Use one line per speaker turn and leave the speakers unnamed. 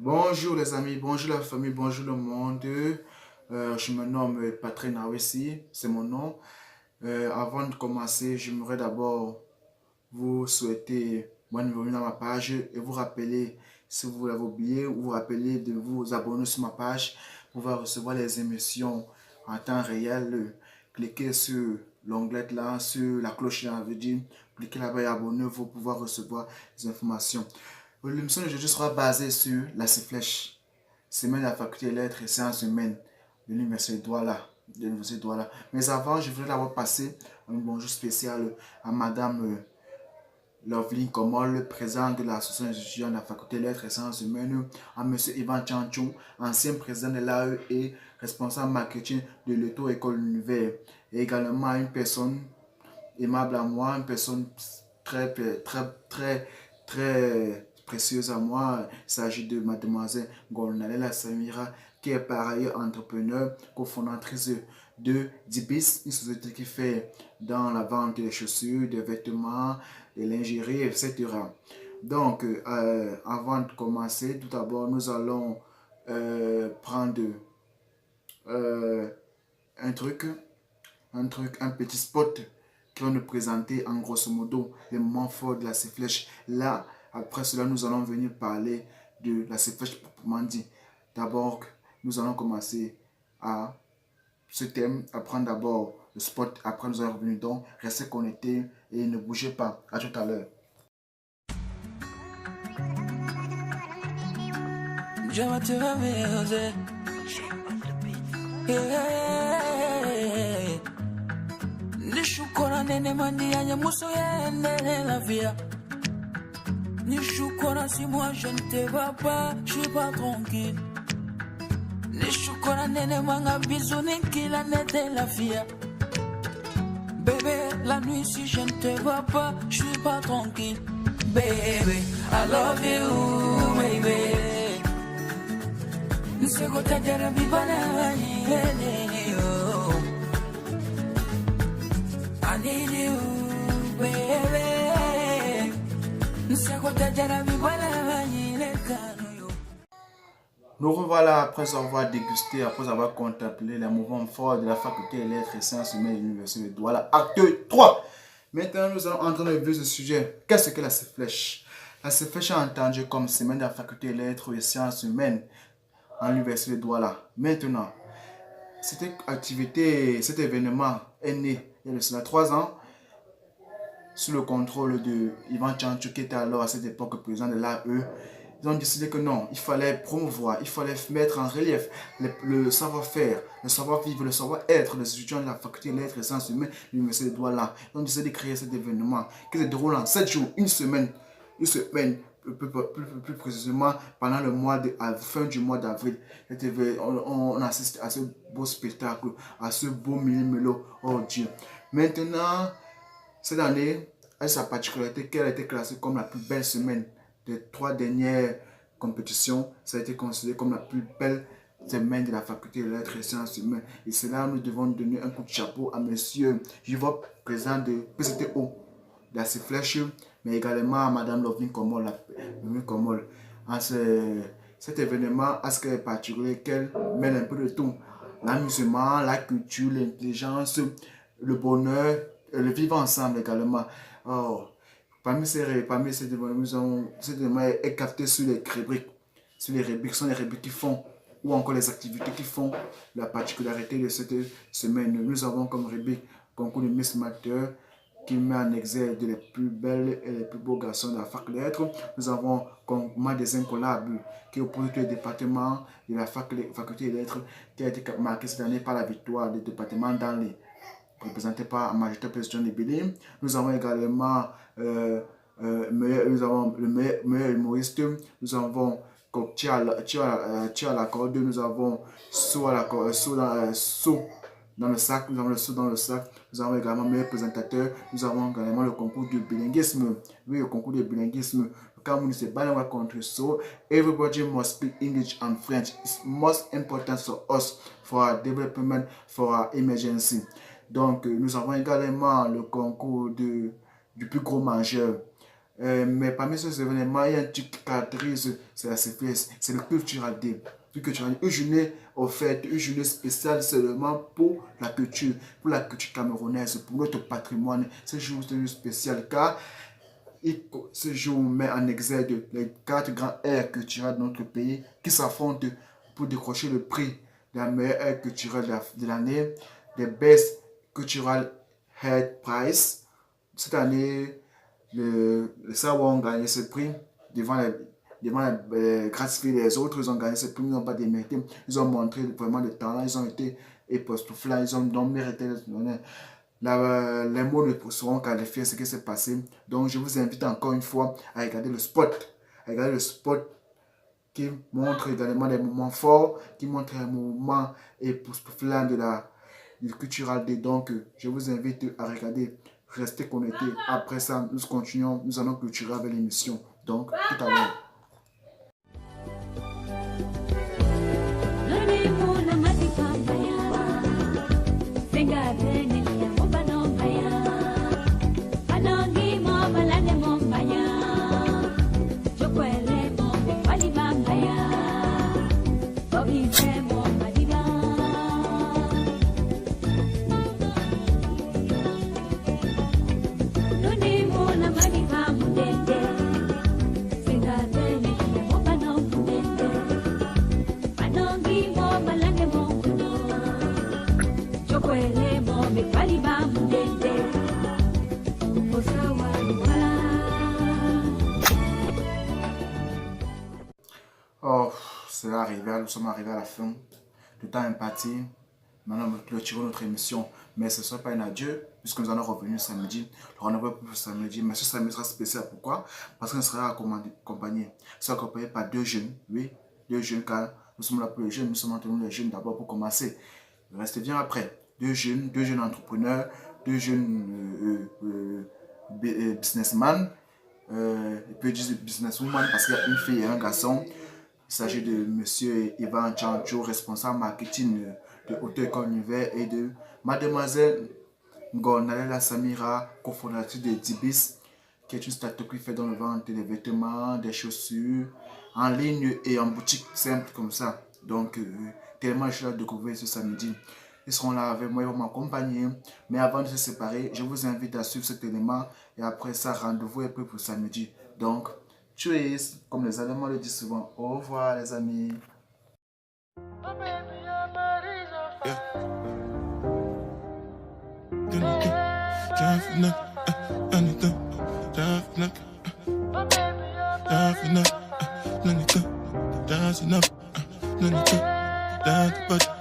Bonjour les amis, bonjour la famille, bonjour le monde. Je me nomme Patrick Nawesi, c'est mon nom. Avant de commencer, j'aimerais d'abord vous souhaiter bonne bienvenue dans ma page et vous rappeler, si vous l'avez oublié, vous rappeler de vous abonner sur ma page pour pouvoir recevoir les émissions en temps réel. Cliquez sur l'onglet là, sur la cloche là, veut dire, cliquez là-bas et abonnez-vous pour pouvoir recevoir les informations. L'émission d'aujourd'hui sera basée sur la flèche. Semaine de la faculté des lettres et sciences humaines de l'Université de Douala. Mais avant, je voudrais d'abord passer un bonjour spécial à Madame Loveline Komol, présidente de l'association étudiante de la faculté des lettres et sciences humaines, à Monsieur Ivan Chanchou, ancien président de l'AE et responsable marketing de l'auto-école univers. Et également à une personne aimable à moi, une personne très précieuse à moi. Il s'agit de mademoiselle Golnalela Samira, qui est par ailleurs entrepreneur, cofondatrice de Dibis, une société qui fait dans la vente des chaussures, des vêtements, des lingeries, etc. Donc, avant de commencer, tout d'abord, nous allons prendre euh, un truc, un petit spot qui va nous présenter en grosso modo les moments forts de la C-Flèche. Là, après cela, nous allons venir parler de la C-Flèche proprement dit. D'abord, nous allons commencer à ce thème, apprendre d'abord le spot, après nous allons revenir. Donc, restez connectés et ne bougez pas. À tout à l'heure.
Nishukora nene mandi ya muso yene la vie. Nishukora si moi je ne te vois pas, je suis pas tranquille. Nishukora nene manga bisou kila nete la vie. Bébé, la nuit si je ne te vois pas, je suis pas tranquille. Baby, I love you, baby. Nseko tajara bibana ni oh. I need you, baby. Nseko tajara bibana ni
Nous revoilà après avoir dégusté, après avoir contemplé les mouvements forts de la faculté des lettres et sciences humaines de l'Université de Douala. Acte 3. Maintenant, nous allons entrer dans le vif du sujet. Qu'est-ce que la CFLèche? La CFLèche est entendue comme semaine de la faculté des lettres et sciences humaines à l'Université de Douala. Maintenant, cette activité, cet événement est né il y a de cela 3 ans sous le contrôle de Ivan Chanchou qui était alors à cette époque président de l'AE. Ils ont décidé que non, il fallait promouvoir, il fallait mettre en relief le savoir-faire, le savoir-vivre, le savoir-être des étudiants de la faculté des lettres et sciences humaines de l'Université de Douala. Ils ont décidé de créer cet événement qui se déroule en 7 jours, une semaine, plus précisément pendant le mois de à la fin du mois d'avril. On assiste à ce beau spectacle, à ce beau mille-mélo. Oh Dieu. Maintenant, cette année a sa particularité qu'elle a été classée comme la plus belle semaine des 3 dernières compétitions. Ça a été considéré comme la plus belle semaine de la faculté de lettres et sciences humaines. Et c'est là nous devons donner un coup de chapeau à monsieur Jivop, président de PCTO, de la CFLèche, mais également à madame Lovin Komol. Cet événement a ce qui est particulier qu'elle mêle un peu de tout. L'amusement, la culture, l'intelligence, le bonheur, le vivre ensemble également. Oh, parmi ces événements est capté sur les rubriques. Sur les rubriques, sont les rubriques qui font, ou encore les activités qui font la particularité de cette semaine. Nous avons comme rubrique concours de Miss Matter qui met en exergue les plus belles et les plus beaux garçons de la fac de lettres. Nous avons comme magasin collab qui oppose tous les départements de la faculté des lettres qui a été marqué cette année par la victoire des départements dans les représenté par Magistrat Président de Bénin. Nous avons également nous avons le meilleur humoriste, nous avons tir à la corde, nous avons saut dans le sac, nous avons le saut dans le sac, nous avons également le meilleur présentateur, nous avons également le concours de bilinguisme. Oui, le concours de bilinguisme. Le Cameroun is a bilingual country, so everybody must speak English and French. It's most important for us, for our development, for our emergency. Donc, nous avons également le concours du plus gros mangeur. Mais parmi ces événements, il y a un truc qui caractérise c'est la CFS, c'est le cultural day. Une journée offerte, une journée spéciale seulement pour la culture camerounaise, pour notre patrimoine. Ce jour, c'est un jour spécial car ce jour met en exergue les 4 grands aires culturelles de notre pays qui s'affrontent pour décrocher le prix de la meilleure aire culturelle de l'année, des Best Cultural Head Prize. Cette année, les Sawa ont gagné ce prix devant gratifier les autres. Ils ont gagné ce prix, ils n'ont pas démérité. Ils ont montré vraiment le talent, ils ont été époustouflants, ils ont mérité les mots ne seront qualifiés ce qui s'est passé. Donc, je vous invite encore une fois à regarder le spot. À regarder le spot qui montre également des moments forts, qui montre un moment époustouflant du Cultural Day. Donc, je vous invite à regarder. Restez connectés. Après ça, nous continuons. Nous allons clôturer avec l'émission. Donc, tout à l'heure. Oh, c'est arrivé, nous sommes arrivés à la fin. Le temps est parti. Maintenant, nous clôturons notre émission. Mais ce ne sera pas un adieu, puisque nous allons revenir samedi. Le rendez-vous pour samedi. Mais ce samedi sera spécial. Pourquoi? Parce qu'on sera accompagné. Accompagné par 2 jeunes. Oui, 2 jeunes, car nous sommes là pour les jeunes. Nous sommes entre nous les jeunes d'abord pour commencer. Restez bien après. 2 jeunes entrepreneurs, 2 jeunes businessmen. Et puis businesswoman parce qu'il y a une fille et un garçon. Il s'agit de monsieur Ivan Chancho, responsable marketing de Haute École Univers, et de mademoiselle Ngonalela Samira, cofondatrice de Dibis, qui est une start-up qui fait dans le vente des vêtements, des chaussures, en ligne et en boutique simple comme ça. Donc, tellement je suis là de découvrir ce samedi. Ils seront là avec moi, ils vont m'accompagner. Mais avant de se séparer, je vous invite à suivre cet élément. Et après ça, rendez-vous est pris pour samedi. Donc, tschüss, comme les Allemands le disent souvent. Au revoir les amis.
Yeah.